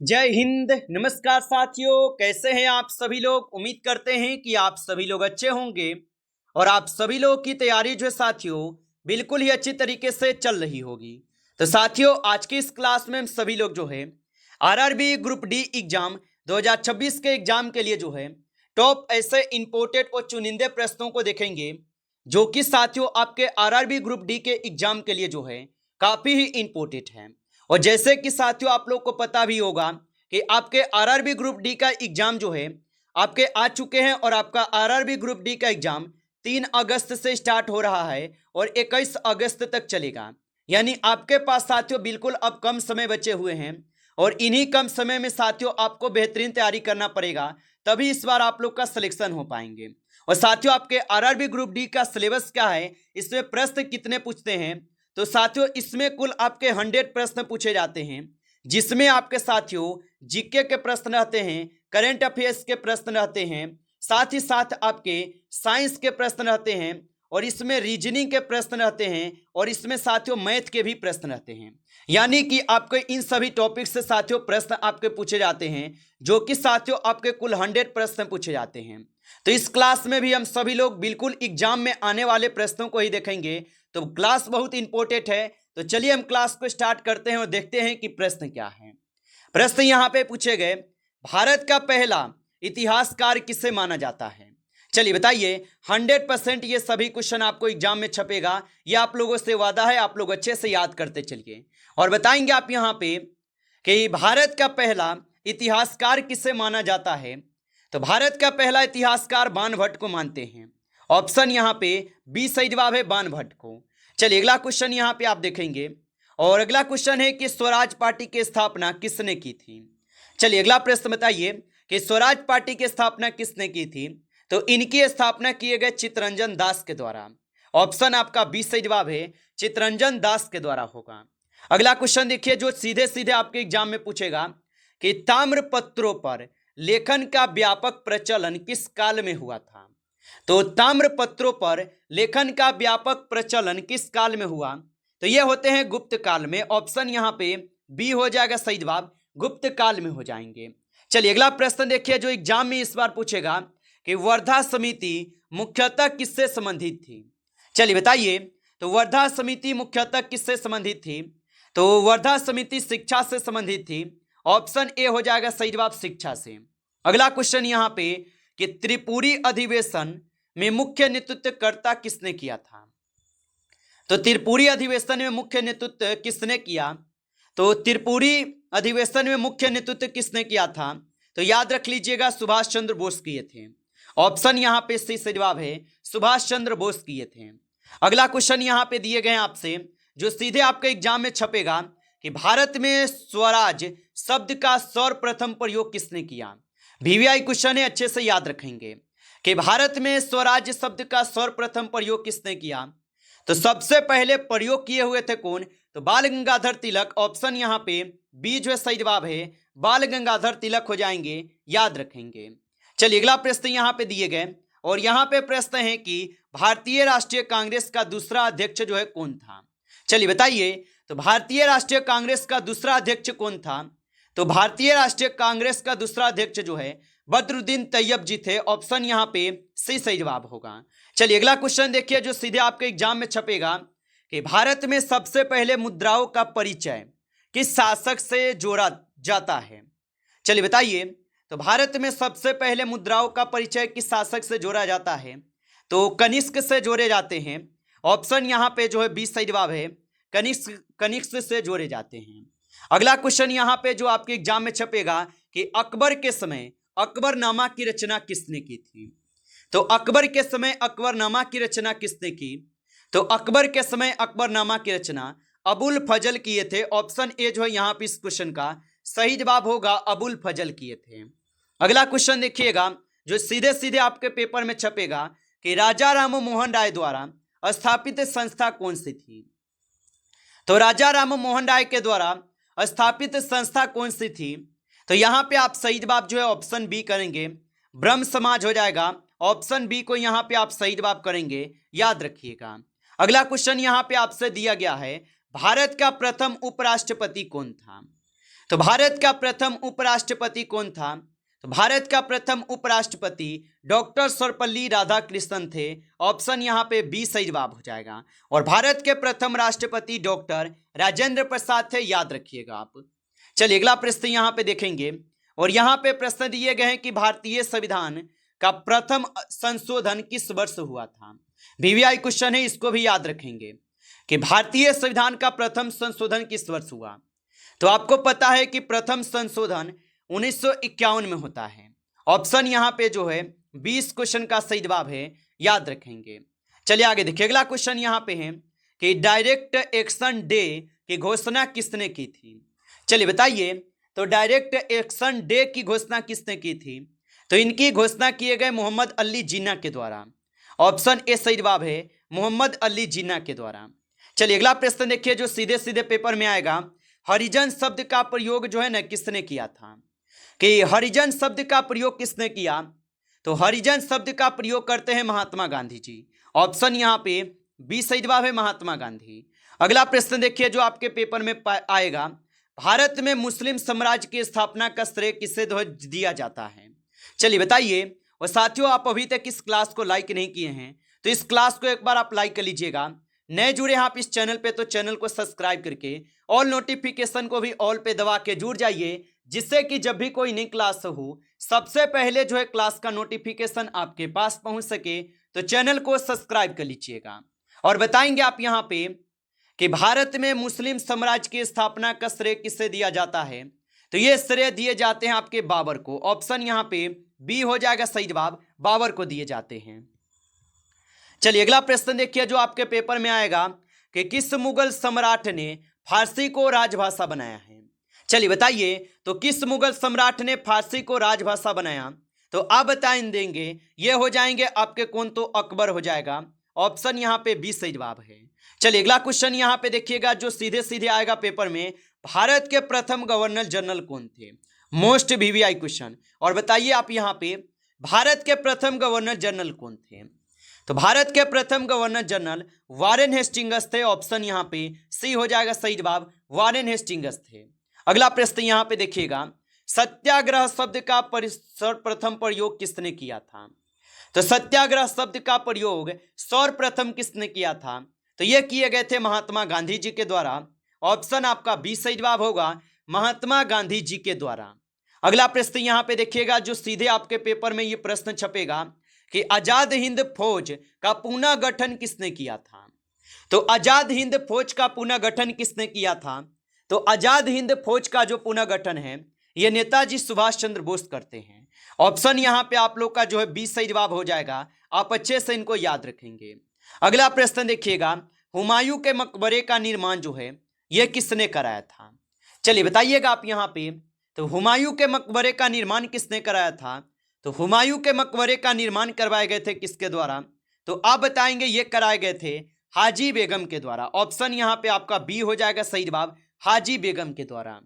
जय हिंद। नमस्कार साथियों, कैसे हैं आप सभी लोग। उम्मीद करते हैं कि आप सभी लोग अच्छे होंगे और आप सभी लोगों की तैयारी जो है साथियों बिल्कुल ही अच्छी तरीके से चल रही होगी। तो साथियों, आज की इस क्लास में हम सभी लोग जो है आरआरबी ग्रुप डी एग्जाम 2026 के एग्जाम के लिए जो है टॉप ऐसे इंपोर्टेड और चुनिंदे प्रश्नों को देखेंगे जो कि साथियों आपके आरआरबी ग्रुप डी के एग्जाम के लिए जो है काफी ही इंपोर्टेंट है। और जैसे कि साथियों आप लोग को पता भी होगा कि आपके आरआरबी ग्रुप डी का एग्जाम जो है आपके आ चुके हैं और आपका आरआरबी ग्रुप डी का एग्जाम 3 अगस्त से स्टार्ट हो रहा है और 21 अगस्त तक चलेगा। यानी आपके पास साथियों बिल्कुल अब कम समय बचे हुए हैं और इन्हीं कम समय में साथियों आपको बेहतरीन तैयारी करना पड़ेगा, तभी इस बार आप लोग का सिलेक्शन हो पाएंगे। और साथियों आपके आरआरबी ग्रुप डी का सिलेबस क्या है, इसमें प्रश्न कितने पूछते हैं, तो साथियों इसमें कुल आपके 100 प्रश्न पूछे जाते हैं, जिसमें आपके साथियों जीके के प्रश्न रहते हैं, करंट अफेयर्स के प्रश्न रहते हैं, साथ ही साथ आपके साइंस के प्रश्न रहते हैं और इसमें रीजनिंग के प्रश्न रहते हैं और इसमें साथियों मैथ के भी प्रश्न रहते हैं। यानी कि आपके इन सभी टॉपिक से साथियों प्रश्न आपके पूछे जाते हैं, जो कि साथियों आपके कुल 100 प्रश्न पूछे जाते हैं। तो इस क्लास में भी हम सभी लोग बिल्कुल एग्जाम में आने वाले प्रश्नों को ही देखेंगे। तो क्लास बहुत इंपॉर्टेंट है। तो चलिए हम क्लास को स्टार्ट करते हैं और देखते हैं कि प्रश्न क्या है। प्रश्न यहां पे पूछे गए, भारत का पहला इतिहासकार किसे माना जाता है। चलिए बताइए। 100% ये सभी क्वेश्चन आपको एग्जाम में छपेगा, ये आप लोगों से वादा है, आप लोग अच्छे से याद करते चलिए। और बताएंगे आप यहां पे कि भारत का पहला इतिहासकार किसे माना जाता है। तो भारत का पहला इतिहासकार बाणभट्ट को मानते हैं। ऑप्शन यहां पे बी सही जवाब है, बाणभट्ट को। चलिए अगला क्वेश्चन यहां पे आप देखेंगे और अगला क्वेश्चन है कि स्वराज पार्टी की स्थापना किसने की थी। चलिए अगला प्रश्न बताइए कि स्वराज पार्टी की स्थापना किसने की थी। तो इनकी स्थापना किए गए चित्तरंजन दास के द्वारा। ऑप्शन आपका बी सही जवाब है, चित्तरंजन दास के द्वारा होगा। अगला क्वेश्चन देखिए जो सीधे सीधे आपके एग्जाम में पूछेगा कि ताम्र पत्रों पर लेखन का व्यापक प्रचलन किस काल में हुआ था। तो ताम्र पत्रों पर लेखन का व्यापक प्रचलन किस काल में हुआ, तो ये होते हैं गुप्त काल में। ऑप्शन यहां पे बी हो जाएगा सही जवाब, गुप्त काल में हो जाएंगे। चलिए अगला प्रश्न देखिए जो एग्जाम में इस बार पूछेगा कि वर्धा समिति मुख्यतः किससे संबंधित थी। चलिए बताइए। तो वर्धा समिति मुख्यतः किससे संबंधित थी। तो वर्धा समिति शिक्षा से संबंधित थी। ऑप्शन ए हो जाएगा सही जवाब, शिक्षा से। अगला क्वेश्चन यहां पे कि त्रिपुरी अधिवेशन में मुख्य नेतृत्वकर्ता किसने किया था। तो त्रिपुरी अधिवेशन में मुख्य नेतृत्व किसने किया। तो त्रिपुरी अधिवेशन में मुख्य नेतृत्व किसने किया था, तो याद रख लीजिएगा सुभाष चंद्र बोस किए थे। ऑप्शन यहां पे सही जवाब है, सुभाष चंद्र बोस किए थे। अगला क्वेश्चन यहां पे दिए गए हैं आपसे जो सीधे आपके एग्जाम में छपेगा कि भारत में स्वराज शब्द का सर्वप्रथम प्रयोग किसने किया। वीवीआई क्वेश्चन है, अच्छे से याद रखेंगे कि भारत में स्वराज शब्द का सर्वप्रथम प्रयोग किसने किया। तो सबसे पहले प्रयोग किए हुए थे कौन, तो बाल गंगाधर तिलक। ऑप्शन यहां पे बी जो है सही जवाब है, बाल गंगाधर तिलक हो जाएंगे, याद रखेंगे। चलिए अगला प्रश्न यहां पे दिए गए और यहां पे प्रश्न है कि भारतीय राष्ट्रीय कांग्रेस का दूसरा अध्यक्ष जो है कौन था। चलिए बताइए। तो भारतीय राष्ट्रीय कांग्रेस का दूसरा अध्यक्ष कौन था। तो भारतीय राष्ट्रीय कांग्रेस का दूसरा अध्यक्ष जो है बदरुद्दीन तैयब जी थे। ऑप्शन यहां पे सही जवाब होगा। चलिए अगला क्वेश्चन देखिए जो सीधे आपके एग्जाम में छपेगा कि भारत में सबसे पहले मुद्राओं का परिचय किस शासक से जोड़ा जाता है। चलिए बताइए। तो भारत में सबसे पहले मुद्राओं का परिचय किस शासक से जोड़ा जाता है, तो कनिष्क से जोड़े जाते हैं। ऑप्शन यहां पे जो है बी सही जवाब है, कनिष्क से जोड़े जाते हैं। अगला क्वेश्चन यहां पे जो आपके एग्जाम में छपेगा कि अकबर के समय अकबरनामा की रचना किसने की थी। तो अकबर के समय अकबरनामा की रचना किसने की। तो अकबर के समय अकबरनामा की रचना अबुल फजल किए थे। ऑप्शन ए जो है यहां पे इस क्वेश्चन का सही जवाब होगा, अबुल फजल किए थे। अगला क्वेश्चन देखिएगा जो सीधे सीधे आपके पेपर में छपेगा कि राजा राम मोहन राय द्वारा स्थापित संस्था कौन सी थी। तो राजा राम मोहन राय के द्वारा स्थापित संस्था कौन सी थी, तो यहां पे आप सही जवाब जो है ऑप्शन बी करेंगे, ब्रह्म समाज हो जाएगा। ऑप्शन बी को यहां पे आप सही जवाब करेंगे, याद रखिएगा। अगला क्वेश्चन यहां पे आपसे दिया गया है भारत का प्रथम उपराष्ट्रपति कौन था। तो भारत का प्रथम उपराष्ट्रपति कौन था? तो भारत का प्रथम उपराष्ट्रपति डॉक्टर सर्वपल्ली राधाकृष्णन थे। ऑप्शन यहाँ पे बी सही जवाब हो जाएगा। और भारत के प्रथम राष्ट्रपति डॉक्टर राजेंद्र प्रसाद थे, याद रखिएगा आप। चलिए अगला प्रश्न यहाँ पे देखेंगे, और यहाँ पे प्रश्न दिए गए हैं कि भारतीय संविधान का प्रथम संशोधन किस वर्ष हुआ था। वीवीआई क्वेश्चन है, इसको भी याद रखेंगे कि भारतीय संविधान का प्रथम संशोधन किस वर्ष हुआ। तो आपको पता है कि प्रथम संशोधन 1951 में होता है। ऑप्शन यहाँ पे जो है 20 क्वेश्चन का सही जवाब है, याद रखेंगे। चलिए आगे देखिए, अगला क्वेश्चन यहाँ पे है कि डायरेक्ट एक्शन डे की घोषणा किसने की थी। चलिए बताइए, तो डायरेक्ट एक्शन डे की घोषणा किसने की थी। तो इनकी घोषणा किए गए मोहम्मद अली जिन्ना के द्वारा। ऑप्शन ए सही जवाब है, मोहम्मद अली जिन्ना के द्वारा। चलिए अगला प्रश्न देखिए, जो सीधे सीधे पेपर में आएगा। हरिजन शब्द का प्रयोग जो है ना किसने किया था, कि हरिजन शब्द का प्रयोग किसने किया। तो हरिजन शब्द का प्रयोग करते हैं महात्मा गांधी जी। ऑप्शन यहाँ पे बी सही जवाब है, महात्मा गांधी। अगला प्रश्न देखिए, जो आपके पेपर में आएगा। भारत में मुस्लिम साम्राज्य की स्थापना का श्रेय किसे दिया जाता है। चलिए बताइए। और साथियों, आप अभी तक इस क्लास को लाइक नहीं किए हैं तो इस क्लास को एक बार आप लाइक कर लीजिएगा। नए जुड़े हैं आप इस चैनल पे तो चैनल को सब्सक्राइब करके ऑल नोटिफिकेशन को भी ऑल पे दबा के जुड़ जाइए, जिससे कि जब भी कोई नई क्लास हो सबसे पहले जो है क्लास का नोटिफिकेशन आपके पास पहुंच सके। तो चैनल को सब्सक्राइब कर लीजिएगा। और बताएंगे आप यहाँ पे कि भारत में मुस्लिम साम्राज्य की स्थापना का श्रेय किससे दिया जाता है। तो ये श्रेय दिए जाते हैं आपके बाबर को। ऑप्शन यहाँ पे बी हो जाएगा सही जवाब, बाबर को दिए जाते हैं। चलिए अगला प्रश्न देखिए, जो आपके पेपर में आएगा कि किस मुगल सम्राट ने फारसी को राजभाषा बनाया है। चलिए बताइए, तो किस मुगल सम्राट ने फारसी को राजभाषा बनाया। तो आप बता देंगे, ये हो जाएंगे आपके कौन, तो अकबर हो जाएगा। ऑप्शन यहाँ पे बी सही जवाब है। चलिए अगला क्वेश्चन यहाँ पे देखिएगा, जो सीधे सीधे आएगा पेपर में। भारत के प्रथम गवर्नर जनरल कौन थे। Most VVI question. और बताइए आप यहाँ पे भारत के प्रथम गवर्नर जनरल कौन थे। तो भारत के प्रथम गवर्नर जनरल वारेन हेस्टिंग्स थे। ऑप्शन यहाँ पे सी हो जाएगा सही जवाब, वारेन हेस्टिंग्स थे। अगला प्रश्न यहाँ पे देखिएगा, सत्याग्रह शब्द का सर्वप्रथम प्रयोग किसने किया था। तो सत्याग्रह शब्द का प्रयोग सर्वप्रथम किसने किया था। तो ये किए गए थे महात्मा गांधी जी के द्वारा। ऑप्शन आपका बी सही जवाब होगा, महात्मा गांधी जी के द्वारा। अगला प्रश्न यहाँ पे देखिएगा, जो सीधे आपके पेपर में ये प्रश्न छपेगा कि आजाद हिंद फौज का पुनः गठन किसने किया था। तो आजाद हिंद फौज का पुनः गठन किसने किया था। तो आजाद हिंद फौज का जो पुनः गठन है ये नेताजी सुभाष चंद्र बोस करते हैं। ऑप्शन यहाँ पे आप लोग का जो है बी सही जवाब हो जाएगा। आप अच्छे से इनको याद रखेंगे। अगला प्रश्न देखिएगा, हुमायूं के मकबरे का निर्माण जो है यह किसने कराया था। चलिए बताइएगा आप यहाँ पे, तो हुमायूं के मकबरे का निर्माण किसने कराया था। तो हुमायूं के मकबरे का निर्माण करवाए गए थे किसके द्वारा। तो आप बताएंगे ये कराए गए थे हाजी बेगम के द्वारा। ऑप्शन यहाँ पे आपका बी हो जाएगा सही जवाब, हाजी बेगम के द्वारा।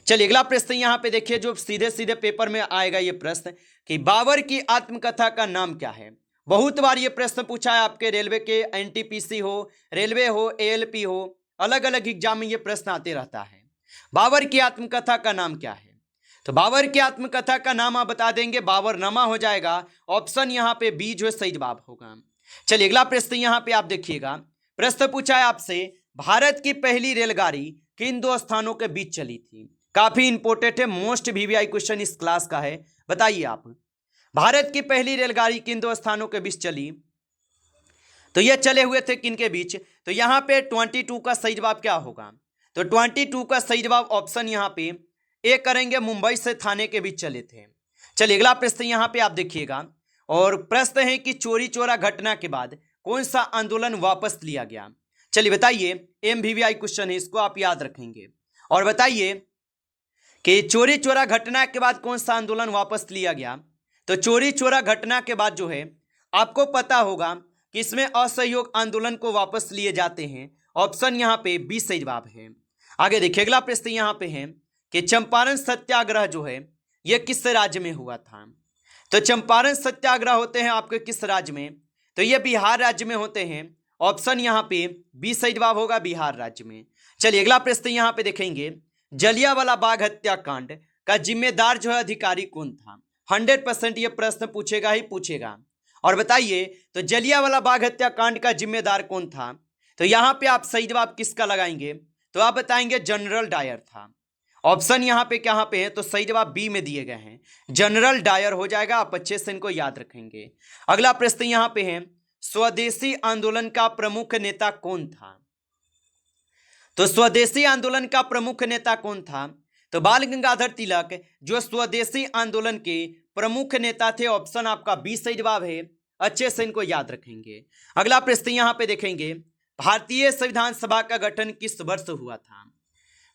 चलिए अगला प्रश्न यहाँ पे देखिए, जो सीधे सीधे पेपर में आएगा ये प्रश्न कि बाबर की आत्मकथा का नाम क्या है। बहुत बार ये प्रश्न पूछा है आपके रेलवे के, एनटीपीसी हो, रेलवे हो, एएलपी हो, अलग अलग एग्जाम में ये प्रश्न आते रहता है। बाबर की आत्मकथा का नाम क्या है। तो बाबर की आत्मकथा का नाम आप बता देंगे, बाबरनामा हो जाएगा। ऑप्शन यहाँ पे बी जो सही जवाब होगा। चलिए अगला प्रश्न यहाँ पे आप देखिएगा, प्रश्न पूछा है आपसे, भारत की पहली रेलगाड़ी किन दो स्थानों के बीच चली थी। काफी इंपोर्टेंट है, मोस्ट वीवीआई क्वेश्चन इस क्लास का है। बताइए आप, भारत की पहली रेलगाड़ी किन दो स्थानों के बीच चली। तो ये चले हुए थे किनके बीच। तो यहाँ पे 22 का सही जवाब क्या होगा। तो 22 का सही जवाब ऑप्शन यहाँ पे ए करेंगे, मुंबई से थाने के बीच चले थे। चलिए अगला प्रश्न यहाँ पे आप देखिएगा, और प्रश्न है कि चोरी चोरा घटना के बाद कौन सा आंदोलन वापस लिया गया। चलिए बताइए, एमवीवीआई क्वेश्चन है, इसको आप याद रखेंगे। और बताइए कि चोरी चोरा घटना के बाद कौन सा आंदोलन वापस लिया गया। तो चोरी चोरा घटना के बाद जो है आपको पता होगा कि इसमें असहयोग आंदोलन को वापस लिए जाते हैं। ऑप्शन यहाँ पे बी सही जवाब है। आगे देखिए अगला प्रश्न यहाँ पे है कि चंपारण सत्याग्रह जो है यह किस राज्य में हुआ था। तो चंपारण सत्याग्रह होते हैं आपके किस राज्य में। तो ये बिहार राज्य में होते हैं। ऑप्शन यहाँ पे बी सही जवाब होगा, बिहार राज्य में। चलिए अगला प्रश्न यहाँ पे देखेंगे, जलियांवाला बाग हत्याकांड का जिम्मेदार जो है अधिकारी कौन था? 100% ये प्रश्न पूछेगा ही पूछेगा। और बताइए, तो जलियांवाला बाग हत्याकांड का जिम्मेदार कौन था? तो यहां पे आप सही जवाब किसका लगाएंगे? तो आप बताएंगे जनरल डायर था। ऑप्शन यहाँ पे कहाँ पे है? तो सही जवाब बी में दिए गए हैं, जनरल डायर हो जाएगा। आप अच्छे से इनको याद रखेंगे। अगला प्रश्न यहाँ पे है, स्वदेशी आंदोलन का प्रमुख नेता कौन था? तो स्वदेशी आंदोलन का प्रमुख नेता कौन था? तो बाल गंगाधर तिलक जो स्वदेशी आंदोलन के प्रमुख नेता थे। ऑप्शन आपका बी सही जवाब है। अच्छे से इनको याद रखेंगे। अगला प्रश्न यहाँ पे देखेंगे, भारतीय संविधान सभा का गठन किस वर्ष हुआ था?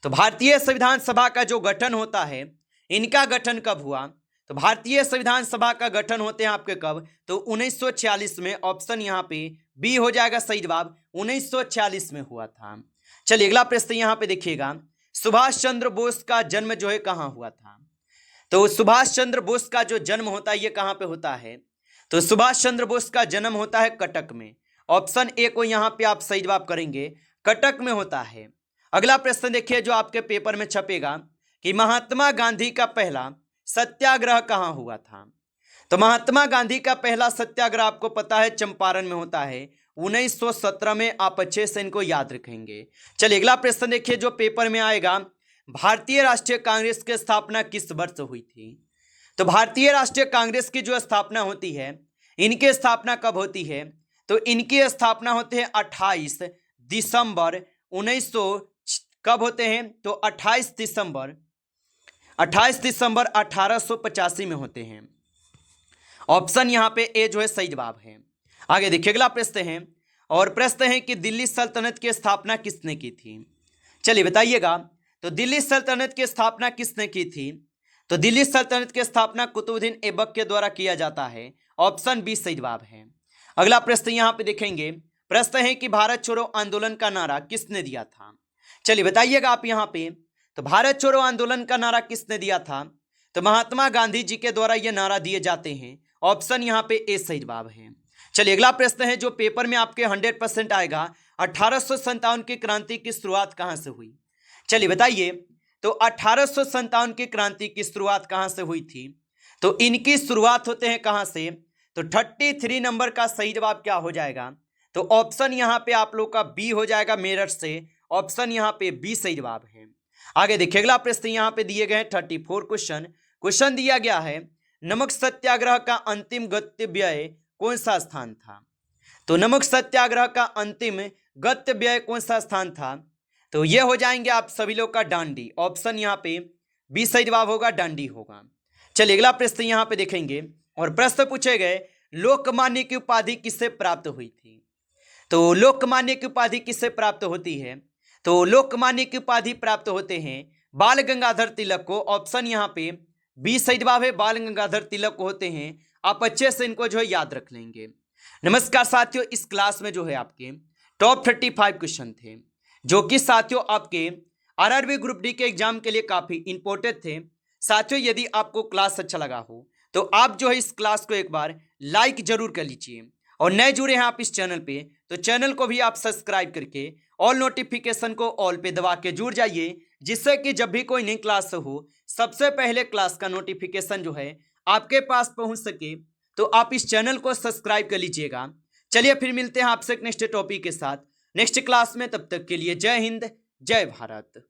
तो भारतीय संविधान सभा का जो गठन होता है, इनका गठन कब हुआ? तो भारतीय संविधान सभा का गठन होते हैं आपके कब? तो 1946 में। ऑप्शन यहाँ पे बी हो जाएगा सही जवाब, 1946 में हुआ था। चलिए अगला प्रश्न यहाँ पे देखिएगा, सुभाष चंद्र बोस का जन्म जो है कहाँ हुआ था? तो सुभाष चंद्र बोस का जो जन्म होता है ये कहाँ पे होता है? तो सुभाष चंद्र बोस का जन्म होता है कटक में। ऑप्शन ए को यहाँ पे आप सही जवाब करेंगे, कटक में होता है। अगला प्रश्न देखिए जो आपके पेपर में छपेगा कि महात्मा गांधी का पहला सत्याग्रह कहाँ हुआ था? तो महात्मा गांधी का पहला सत्याग्रह आपको पता है चंपारण में होता है 1917 में। आप अच्छे से इनको याद रखेंगे। चलिए अगला प्रश्न देखिए जो पेपर में आएगा, भारतीय राष्ट्रीय कांग्रेस की स्थापना किस वर्ष हुई थी? तो भारतीय राष्ट्रीय कांग्रेस की जो स्थापना होती है, इनकी स्थापना कब होती है? तो इनकी स्थापना होती है 28 दिसंबर 1900 कब होते हैं? तो 28 दिसंबर 1885 में होते हैं। ऑप्शन यहाँ पे ए जो है सही जवाब है। आगे देखिए अगला प्रश्न है, और प्रश्न है कि दिल्ली सल्तनत की स्थापना किसने की थी? चलिए बताइएगा, तो दिल्ली सल्तनत की स्थापना किसने की थी? तो दिल्ली सल्तनत की स्थापना कुतुबुद्दीन ऐबक के द्वारा किया जाता है। ऑप्शन बी सही जवाब है। अगला प्रश्न यहाँ पे देखेंगे, प्रश्न है कि भारत छोड़ो आंदोलन का नारा किसने दिया था? चलिए बताइएगा आप यहाँ पे, तो भारत छोड़ो आंदोलन का नारा किसने दिया था? तो महात्मा गांधी जी के द्वारा यह नारा दिए जाते हैं। ऑप्शन यहाँ पे ए सही जवाब है। चलिए अगला प्रश्न है जो पेपर में आपके 100% आएगा, 1857 की क्रांति की शुरुआत कहां से हुई? चलिए बताइए, तो 1857 की क्रांति की शुरुआत कहां से हुई थी? तो इनकी शुरुआत होते हैं कहां से? तो 33 नंबर का सही जवाब क्या हो जाएगा? तो ऑप्शन यहाँ पे आप लोग का बी हो जाएगा, मेरठ से। ऑप्शन यहाँ पे बी सही जवाब है। आगे देखिए अगला प्रश्न यहाँ पे दिए गए 34 क्वेश्चन दिया गया है, नमक सत्याग्रह का अंतिम गंतव्य कौन सा स्थान था? तो नमक सत्याग्रह का अंतिम गंतव्य कौन सा स्थान था? तो ये हो जाएंगे आप सभी लोग का डांडी। ऑप्शन यहाँ पे बी सही जवाब होगा, डांडी होगा। चलिए अगला प्रश्न यहाँ पे देखेंगे, और प्रश्न पूछे गए, लोकमान्य की उपाधि किससे प्राप्त हुई थी? तो लोकमान्य की उपाधि किससे प्राप्त होती है? तो लोकमान्य की उपाधि प्राप्त होते हैं बाल गंगाधर तिलक को। ऑप्शन यहाँ पे बी सही जवाब है, बाल गंगाधर तिलक को होते हैं। आप अच्छे से इनको जो है याद रख लेंगे। नमस्कार साथियों, इस क्लास में जो है आपके टॉप 35 क्वेश्चन थे, जो कि साथियों आपके आरआरबी ग्रुप डी के एग्जाम के लिए काफी इंपॉर्टेंट थे। साथियों यदि आपको क्लास अच्छा लगा हो तो आप जो है इस क्लास को एक बार लाइक जरूर कर लीजिए, और नए जुड़े हैं आप इस चैनल पे तो चैनल को भी आप सब्सक्राइब करके ऑल नोटिफिकेशन को ऑल पे दबा के जुड़ जाइए, जिससे कि जब भी कोई नई क्लास हो सबसे पहले क्लास का नोटिफिकेशन जो है आपके पास पहुंच सके। तो आप इस चैनल को सब्सक्राइब कर लीजिएगा। चलिए फिर मिलते हैं आपसे नेक्स्ट टॉपिक के साथ नेक्स्ट क्लास में। तब तक के लिए जय हिंद, जय भारत।